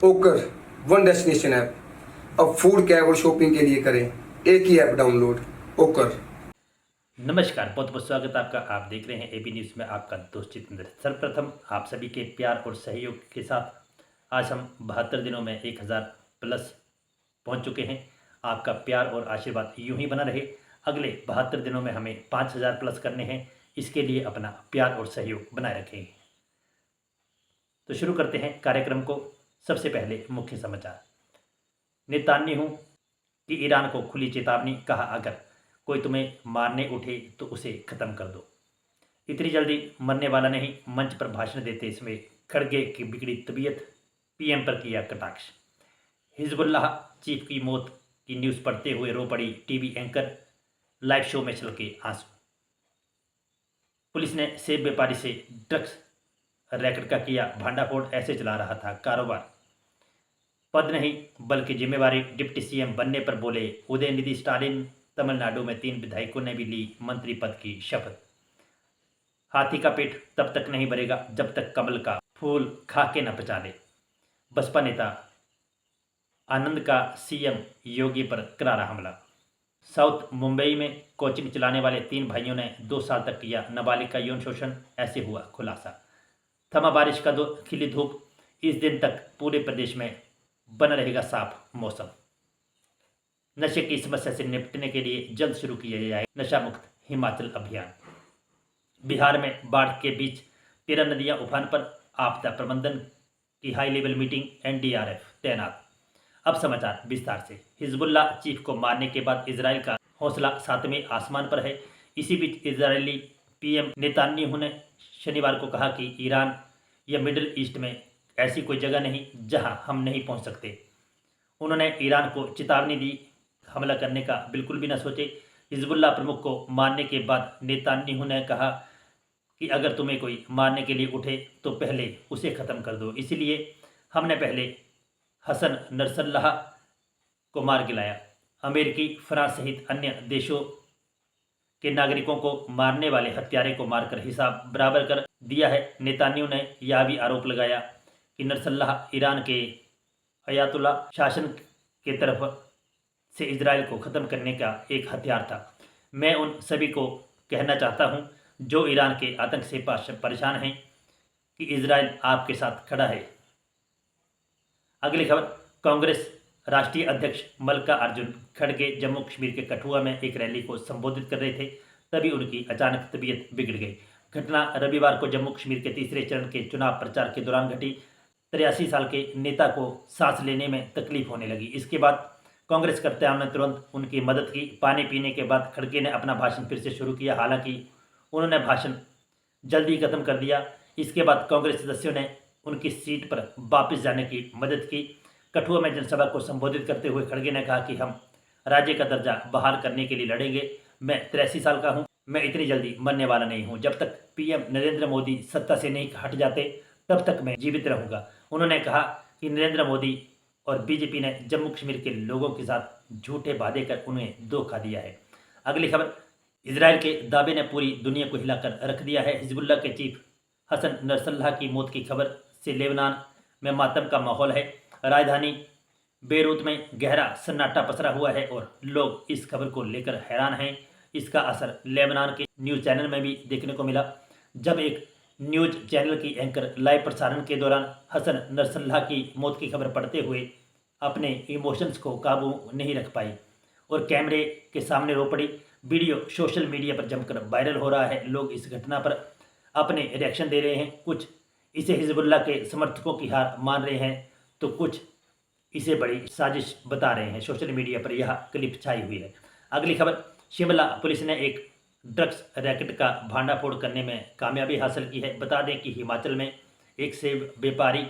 ओकर one destination app अब food cab और शॉपिंग के लिए करें एक ही ऐप डाउनलोड। ओकर। नमस्कार, बहुत बहुत स्वागत है आपका। आप देख रहे हैं एबी न्यूज़ में आपका दोस्त जितेंद्र। सर्वप्रथम आप सभी के प्यार और सहयोग के साथ आज हम 72 दिनों में 1000 प्लस पहुंच चुके हैं। आपका प्यार और आशीर्वाद यूं ही बना रहे। अगले 72 दिनों में हमें 5000 प्लस करने हैं। इसके लिए अपना प्यार और सहयोग बनाए रखें। तो शुरू करते हैं कार्यक्रम को। सबसे पहले मुख्य समाचार। नेतान्याहू की ईरान को खुली चेतावनी, कहा अगर कोई तुम्हें मारने उठे तो उसे खत्म कर दो। इतनी जल्दी मरने वाला नहीं। मंच पर भाषण देते समय खड़गे की बिगड़ी तबीयत, पीएम पर किया कटाक्ष। हिजबुल्लाह चीफ की मौत की न्यूज़ पढ़ते हुए रो पड़ी टीवी एंकर, लाइव शो में छलके आंसू। पुलिस ने सेब व्यापारी से ड्रग्स रैकेट का किया भांडाफोड़, ऐसे चला रहा था कारोबार। पद नहीं बल्कि जिम्मेवारी, डिप्टी सीएम बनने पर बोले उदयनिधि स्टालिन। तमिलनाडु में 3 विधायकों ने भी ली मंत्री पद की शपथ। हाथी का पेट तब तक नहीं भरेगा जब तक कमल का फूल खा के न पचा ले। बसपा नेता आनंद का सीएम योगी पर करारा हमला। साउथ मुंबई में कोचिंग चलाने वाले 3 भाइयों ने 2 साल तक किया नाबालिग का यौन शोषण, ऐसे हुआ खुलासा। थमा बारिश का खिली धूप, इस दिन तक पूरे प्रदेश में बना रहेगा साफ मौसम। नशे की समस्या से निपटने के लिए जल्द शुरू किया जाए नशा मुक्त हिमाचल अभियान। बिहार में बाढ़ के बीच 13 नदियां उफान पर, आपदा प्रबंधन की हाई लेवल मीटिंग, एनडीआरएफ तैनात। अब समाचार विस्तार से। हिजबुल्लाह चीफ को मारने के बाद इजराइल का हौसला 7वें आसमान पर है। इसी बीच इजरायली पीएम नेतान्याहू ने शनिवार को कहा कि ईरान या मिडिल ईस्ट में ऐसी कोई जगह नहीं जहां हम नहीं पहुंच सकते। उन्होंने ईरान को चेतावनी दी, हमला करने का बिल्कुल भी न सोचे। हिजबुल्लाह प्रमुख को मारने के बाद नेतान्याहू ने कहा कि अगर तुम्हें कोई मारने के लिए उठे तो पहले उसे ख़त्म कर दो। इसलिए हमने पहले हसन नसरल्लाह को मार गिराया। अमेरिकी, फ्रांस सहित अन्य देशों के नागरिकों को मारने वाले हत्यारे को मारकर हिसाब बराबर कर दिया है। नेतान्याहू ने यह भी आरोप लगाया कि नसरल्लाह ईरान के अयातुल्ला शासन के तरफ से इजराइल को ख़त्म करने का एक हथियार था। मैं उन सभी को कहना चाहता हूं जो ईरान के आतंक से परेशान हैं कि इजराइल आपके साथ खड़ा है। अगली खबर। कांग्रेस राष्ट्रीय अध्यक्ष मल्लिकार्जुन खड़गे जम्मू कश्मीर के कठुआ में एक रैली को संबोधित कर रहे थे, तभी उनकी अचानक तबीयत बिगड़ गई। घटना रविवार को जम्मू कश्मीर के तीसरे चरण के चुनाव प्रचार के दौरान घटी। 83 साल के नेता को सांस लेने में तकलीफ होने लगी। इसके बाद कांग्रेस कर्ताओं ने तुरंत उनकी मदद की। पानी पीने के बाद खड़गे ने अपना भाषण फिर से शुरू किया। हालांकि उन्होंने भाषण जल्दी खत्म कर दिया। इसके बाद कांग्रेस सदस्यों ने उनकी सीट पर वापस जाने की मदद की। कठुआ में जनसभा को संबोधित करते हुए खड़गे ने कहा कि हम राज्य का दर्जा बहाल करने के लिए लड़ेंगे। मैं 83 साल का हूं, मैं इतनी जल्दी मरने वाला नहीं हूं। जब तक पीएम नरेंद्र मोदी सत्ता से नहीं हट जाते तब तक मैं जीवित रहूंगा। उन्होंने कहा कि नरेंद्र मोदी और बीजेपी ने जम्मू कश्मीर के लोगों के साथ झूठे वादे कर उन्हें धोखा दिया है। अगली खबर। इजराइल के दावे ने पूरी दुनिया को हिलाकर रख दिया है। हिजबुल्लाह के चीफ हसन नसरल्लाह की मौत की खबर से लेबनान में मातम का माहौल है। राजधानी बेरूत में गहरा सन्नाटा पसरा हुआ है और लोग इस खबर को लेकर हैरान हैं। इसका असर लेबनान के न्यूज़ चैनल में भी देखने को मिला। जब एक न्यूज़ चैनल की एंकर लाइव प्रसारण के दौरान हसन नसरल्लाह की मौत की खबर पढ़ते हुए अपने इमोशंस को काबू नहीं रख पाई और कैमरे के सामने रो पड़ी। वीडियो सोशल मीडिया पर जमकर वायरल हो रहा है। लोग इस घटना पर अपने रिएक्शन दे रहे हैं। कुछ इसे हिजबुल्लाह के समर्थकों की हार मान रहे हैं तो कुछ इसे बड़ी साजिश बता रहे हैं। सोशल मीडिया पर यह क्लिप छाई हुई है। अगली खबर। शिमला पुलिस ने एक ड्रग्स रैकेट का भांडाफोड़ करने में कामयाबी हासिल की है। बता दें कि हिमाचल में एक सेब व्यापारी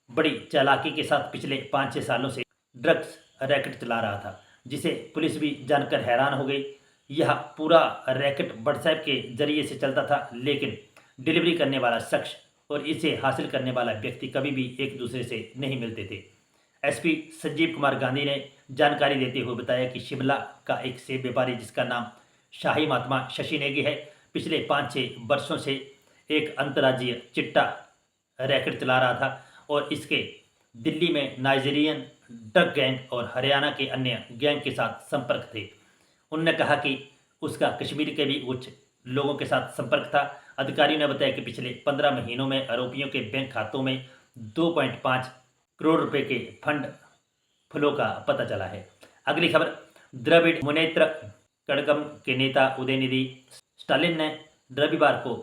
बड़ी चालाकी के साथ पिछले 5-6 सालों से ड्रग्स रैकेट चला रहा था, जिसे पुलिस भी जानकर हैरान हो गई। यह पूरा रैकेट व्हाट्सएप के जरिए से चलता था, लेकिन डिलीवरी करने वाला शख्स और इसे हासिल करने वाला व्यक्ति कभी भी एक दूसरे से नहीं मिलते थे। एसपी संजीव कुमार गांधी ने जानकारी देते हुए बताया कि शिमला का एक सेब व्यापारी जिसका नाम शाही महात्मा शशि नेगी है, पिछले 5-6 वर्षों से एक अंतर्राज्यीय चिट्टा रैकेट चला रहा था और इसके दिल्ली में नाइजीरियन ड्रग गैंग और हरियाणा के अन्य गैंग के साथ संपर्क थे। उन्होंने कहा कि उसका कश्मीर के भी कुछ लोगों के साथ संपर्क था। अधिकारियों ने बताया कि पिछले 15 महीनों में आरोपियों के बैंक खातों में 2.5 करोड़ रुपए के फंड फ्लो का पता चला है। अगली खबर, द्रविड़ मुनेत्र कड़गम के नेता उदयनिधि स्टालिन ने रविवार को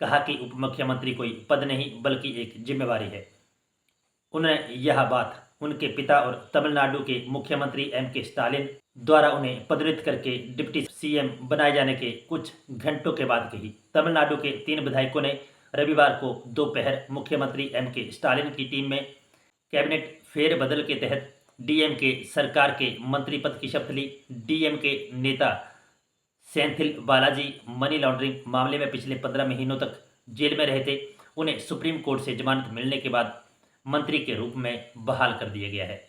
कहा कि उप मुख्यमंत्री कोई पद नहीं बल्कि एक जिम्मेवारी है। उन्होंने यह बात उनके पिता और तमिलनाडु के मुख्यमंत्री M.K. स्टालिन द्वारा उन्हें पदोन्नत करके डिप्टी सीएम बनाए जाने के कुछ घंटों के बाद कही। तमिलनाडु के 3 विधायकों ने रविवार को दोपहर मुख्यमंत्री M.K. स्टालिन की टीम में कैबिनेट फेरबदल के तहत डीएमके सरकार के मंत्री पद की शपथ ली। डीएमके नेता सेंथिल बालाजी मनी लॉन्ड्रिंग मामले में पिछले 15 महीनों तक जेल में रहे थे। उन्हें सुप्रीम कोर्ट से जमानत मिलने के बाद मंत्री के रूप में बहाल कर दिया गया है।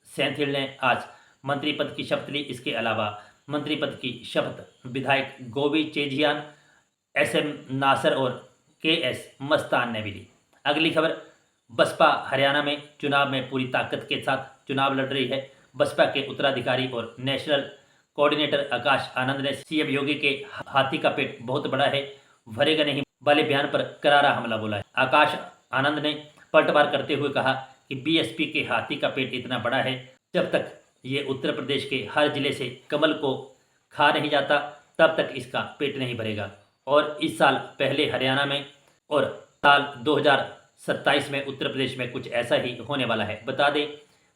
सेंथिल ने आज मंत्री पद की शपथ ली। इसके अलावा मंत्री पद की शपथ विधायक गोवी चेजियान, SM नासर और KS मस्तान ने भी ली। अगली खबर, बसपा हरियाणा में चुनाव में पूरी ताकत के साथ चुनाव लड़ रही है। बसपा के उत्तराधिकारी और नेशनल कोऑर्डिनेटर आकाश आनंद ने सीएम योगी के हाथी का पेट बहुत बड़ा है, भरेगा नहीं वाले बयान पर करारा हमला बोला है। आकाश आनंद ने पलटवार करते हुए कहा कि बीएसपी के हाथी का पेट इतना बड़ा है, जब तक ये उत्तर प्रदेश के हर जिले से कमल को खा नहीं जाता तब तक इसका पेट नहीं भरेगा। और इस साल पहले हरियाणा में और साल 2027 में उत्तर प्रदेश में कुछ ऐसा ही होने वाला है। बता दें,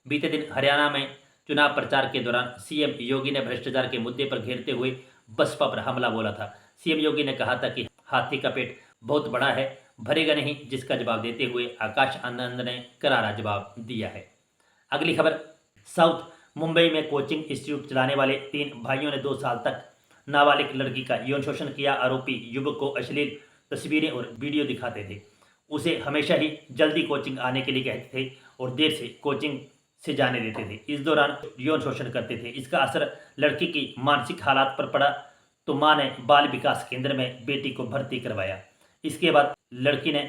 बीते दिन हरियाणा में चुनाव प्रचार के दौरान सीएम योगी ने भ्रष्टाचार के मुद्दे पर घेरते हुए बसपा पर हमला बोला था। सीएम योगी ने कहा था कि हाथी का पेट बहुत बड़ा है, भरेगा नहीं, जिसका जवाब देते हुए आकाश आनंद ने करारा जवाब दिया है। अगली खबर, साउथ मुंबई में कोचिंग इंस्टीट्यूट चलाने वाले 3 भाइयों ने 2 साल तक नाबालिग लड़की का यौन शोषण किया। आरोपी युवक को अश्लील तस्वीरें और वीडियो दिखाते थे, उसे हमेशा ही जल्दी कोचिंग आने के लिए कहते थे और देर से कोचिंग से जाने देते थे। इस दौरान यौन शोषण करते थे। इसका असर लड़की की मानसिक हालात पर पड़ा तो मां ने बाल विकास केंद्र में बेटी को भर्ती करवाया। इसके बाद लड़की ने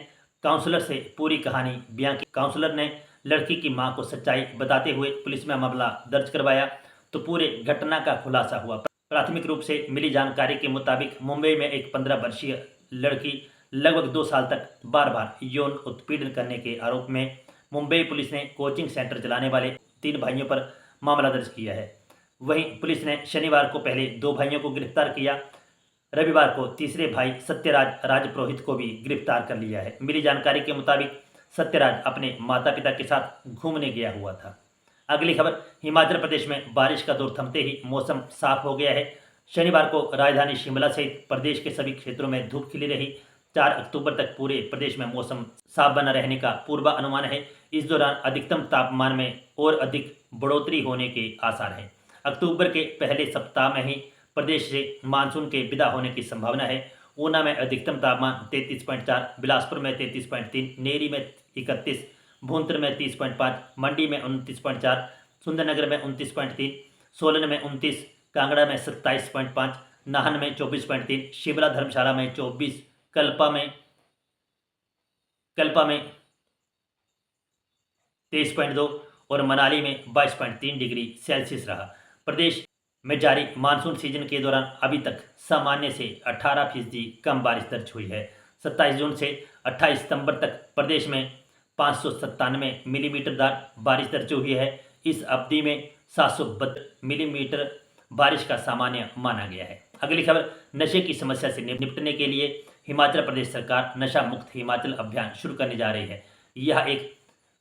काउंसलर से पूरी कहानी बयां की। काउंसलर ने लड़की की मां को सच्चाई बताते हुए पुलिस में मामला दर्ज करवाया तो पूरे घटना का खुलासा हुआ। प्राथमिक रूप से मिली जानकारी के मुताबिक मुंबई में एक 15 वर्षीय लड़की लगभग 2 साल तक बार बार यौन उत्पीड़न करने के आरोप में मुंबई पुलिस ने कोचिंग सेंटर चलाने वाले 3 भाइयों पर मामला दर्ज किया है। वहीं पुलिस ने शनिवार को पहले 2 भाइयों को गिरफ्तार किया। रविवार को तीसरे भाई सत्यराज राजपुरोहित को भी गिरफ्तार कर लिया है। मिली जानकारी के मुताबिक सत्यराज अपने माता पिता के साथ घूमने गया हुआ था। अगली खबर, हिमाचल प्रदेश में बारिश का दौर थमते ही मौसम साफ हो गया है। शनिवार को राजधानी शिमला सहित प्रदेश के सभी क्षेत्रों में धूप खिली रही। 4 अक्टूबर तक पूरे प्रदेश में मौसम साफ बना रहने का पूर्वानुमान है। इस दौरान अधिकतम तापमान में और अधिक बढ़ोतरी होने के आसार हैं। अक्टूबर के पहले सप्ताह में ही प्रदेश से मानसून के विदा होने की संभावना है। ऊना में अधिकतम तापमान 33.4, बिलासपुर में 33.3, नेरी में 31, भूंतर में 30.5, मंडी में 29.4, सुंदरनगर में 29.3, सोलन में 29, कांगड़ा में 27.5, नाहन में 24.3, शिमला धर्मशाला में 24, कल्पा में 23.2 और मनाली में 22.3 डिग्री सेल्सियस रहा। प्रदेश में जारी मानसून सीजन के दौरान अभी तक सामान्य से 18% कम बारिश दर्ज हुई है। 27 जून से 28 सितंबर तक प्रदेश में 597 मिलीमीटर बारिश दर्ज हुई है। इस अवधि में 772 मिलीमीटर बारिश का सामान्य माना गया है। अगली खबर, नशे की समस्या से निपटने के लिए हिमाचल प्रदेश सरकार नशा मुक्त हिमाचल अभियान शुरू करने जा रही है। यह एक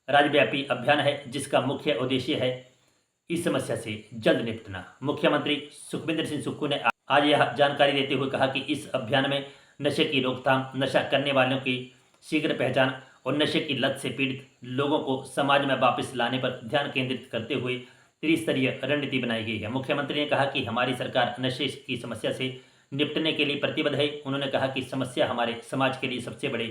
राज्यव्यापी अभियान है जिसका मुख्य उद्देश्य है इस समस्या से जल्द निपटना। मुख्यमंत्री सुखविंदर सिंह सुक्खू ने आज यह जानकारी देते हुए कहा कि इस अभियान में नशे की रोकथाम, नशा करने वालों की शीघ्र पहचान और नशे की लत से पीड़ित लोगों को समाज में वापस लाने पर ध्यान केंद्रित करते हुए त्रिस्तरीय रणनीति बनाई गई है। मुख्यमंत्री ने कहा कि हमारी सरकार नशे की समस्या से निपटने के लिए प्रतिबद्ध है। उन्होंने कहा कि समस्या हमारे समाज के लिए सबसे बड़े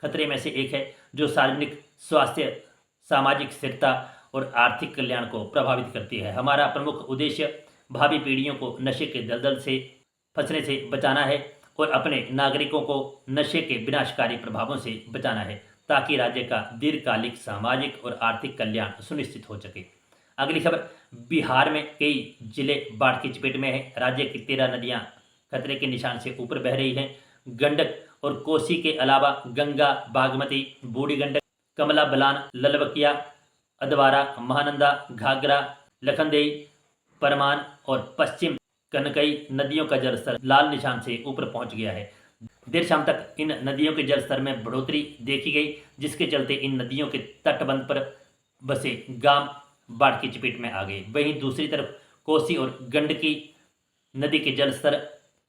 खतरे में से एक है जो सार्वजनिक स्वास्थ्य, सामाजिक स्थिरता और आर्थिक कल्याण को प्रभावित करती है। हमारा प्रमुख उद्देश्य भावी पीढ़ियों को नशे के दलदल से फंसने से बचाना है और अपने नागरिकों को नशे के विनाशकारी प्रभावों से बचाना है ताकि राज्य का दीर्घकालिक सामाजिक और आर्थिक कल्याण सुनिश्चित हो सके। अगली खबर, बिहार में कई जिले बाढ़ की चपेट में है। राज्य की 13 नदियां खतरे के निशान से ऊपर बह रही हैं। गंडक और कोसी के अलावा गंगा, बागमती, बूढ़ी गंडक, कमला बलान, ललबकिया, अधवारा, महानंदा, घाघरा, लखनदेई, परमान और पश्चिम कनकई नदियों का जलस्तर लाल निशान से ऊपर पहुंच गया है। देर शाम तक इन नदियों के जलस्तर में बढ़ोतरी देखी गई, जिसके चलते इन नदियों के तटबंध पर बसे गांव बाढ़ की चपेट में आ गए। वहीं दूसरी तरफ कोसी और गंडकी नदी के जलस्तर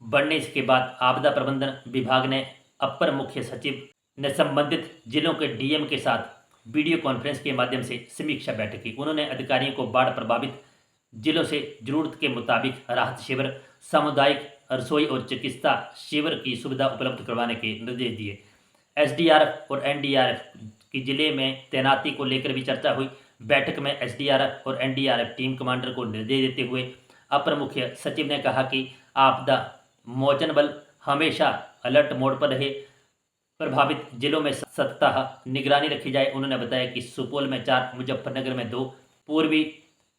बढ़ने के बाद आपदा प्रबंधन विभाग ने अपर मुख्य सचिव ने संबंधित जिलों के डीएम के साथ वीडियो कॉन्फ्रेंस के माध्यम से समीक्षा बैठक की। उन्होंने अधिकारियों को बाढ़ प्रभावित जिलों से जरूरत के मुताबिक राहत शिविर, सामुदायिक रसोई और चिकित्सा शिविर की सुविधा उपलब्ध करवाने के निर्देश दिए। एसडीआरएफ और एनडीआरएफ की जिले में तैनाती को लेकर भी चर्चा हुई। बैठक में एसडीआरएफ और एनडीआरएफ टीम कमांडर को निर्देश देते हुए अपर मुख्य सचिव ने कहा कि आपदा मोचन बल हमेशा अलर्ट मोड पर रहे, प्रभावित जिलों में सतत निगरानी रखी जाए। उन्होंने बताया कि सुपौल में 4, मुजफ्फरनगर में 2, पूर्वी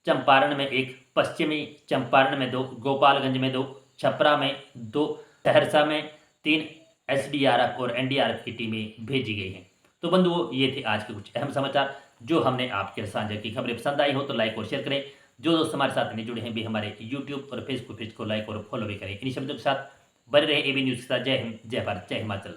चंपारण में 1, पश्चिमी चंपारण में 2, गोपालगंज में 2, छपरा में 2, सहरसा में 3 एसडीआरएफ और एनडीआरएफ की टीमें भेजी गई हैं। तो बंधुओं, ये थे आज के कुछ अहम समाचार जो हमने आपके साझा की। खबरें पसंद आई हो तो लाइक और शेयर करें। जो दोस्त हमारे साथ नहीं जुड़े हैं भी हमारे यूट्यूब और फेसबुक पेज को लाइक और फॉलो भी करें। इन्हीं शब्दों के साथ बने रहे एबी न्यूज़ के साथ। जय हिंद, जय भारत, जय हिमाचल।